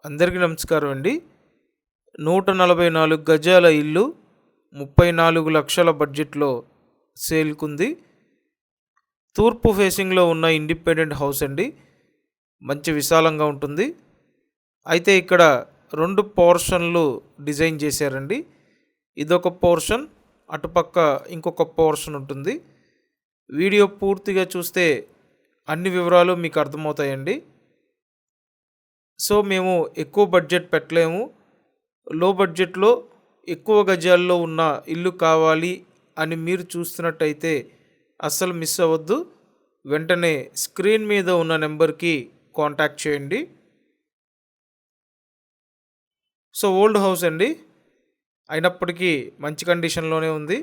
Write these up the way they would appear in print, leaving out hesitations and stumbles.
అందరికీ నమస్కారం అండి. 144 గజాల ఇల్లు 34 లక్షల బడ్జెట్లో సేల్కుంది. తూర్పు ఫేసింగ్లో ఉన్న ఇండిపెండెంట్ హౌస్ అండి. మంచి విశాలంగా ఉంటుంది. అయితే ఇక్కడ 2 పోర్షన్లు డిజైన్ చేశారండి. ఇదొక పోర్షన్, అటుపక్క ఇంకొక పోర్షన్ ఉంటుంది. వీడియో పూర్తిగా చూస్తే అన్ని వివరాలు మీకు అర్థమవుతాయండి. సో మేము ఎక్కువ బడ్జెట్ పెట్టలేము. లో బడ్జెట్లో ఎక్కువ గజాల్లో ఉన్న ఇల్లు కావాలి అని మీరు చూస్తున్నట్టయితే అస్సలు మిస్ అవ్వద్దు. వెంటనే స్క్రీన్ మీద ఉన్న నెంబర్కి కాంటాక్ట్ చేయండి. సో ఓల్డ్ హౌస్ అండి, అయినప్పటికీ మంచి కండిషన్లోనే ఉంది.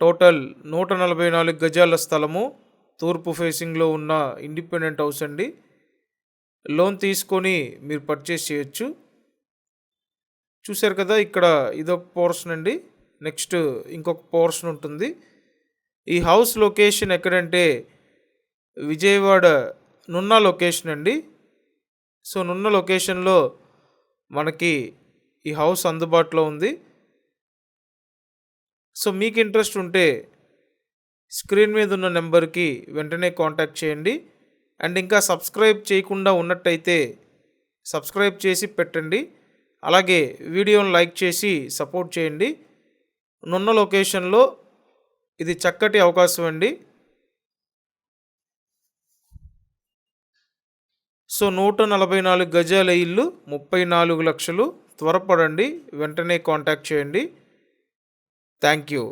టోటల్ 144 గజాల స్థలము, తూర్పు ఫేసింగ్లో ఉన్న ఇండిపెండెంట్ హౌస్ అండి. లోన్ తీసుకొని మీరు పర్చేస్ చేయొచ్చు. చూశారు కదా, ఇక్కడ ఇదొక పోర్షన్ అండి. నెక్స్ట్ ఇంకొక పోర్షన్ ఉంటుంది. ఈ హౌస్ లొకేషన్ ఎక్కడంటే విజయవాడ నున్న లొకేషన్ అండి. సో నున్న లొకేషన్లో మనకి ఈ హౌస్ అందుబాటులో ఉంది. సో మీకు ఇంట్రెస్ట్ ఉంటే స్క్రీన్ మీద ఉన్న నెంబర్కి వెంటనే కాంటాక్ట్ చేయండి. అండ్ ఇంకా సబ్స్క్రైబ్ చేయకుండా ఉన్నట్టయితే సబ్స్క్రైబ్ చేసి పెట్టండి. అలాగే వీడియోని లైక్ చేసి సపోర్ట్ చేయండి. నున్న లొకేషన్లో ఇది చక్కటి అవకాశం అండి. సో 144 గజాల ఇల్లు 34 లక్షలు. త్వరపడండి, వెంటనే కాంటాక్ట్ చేయండి. Thank you.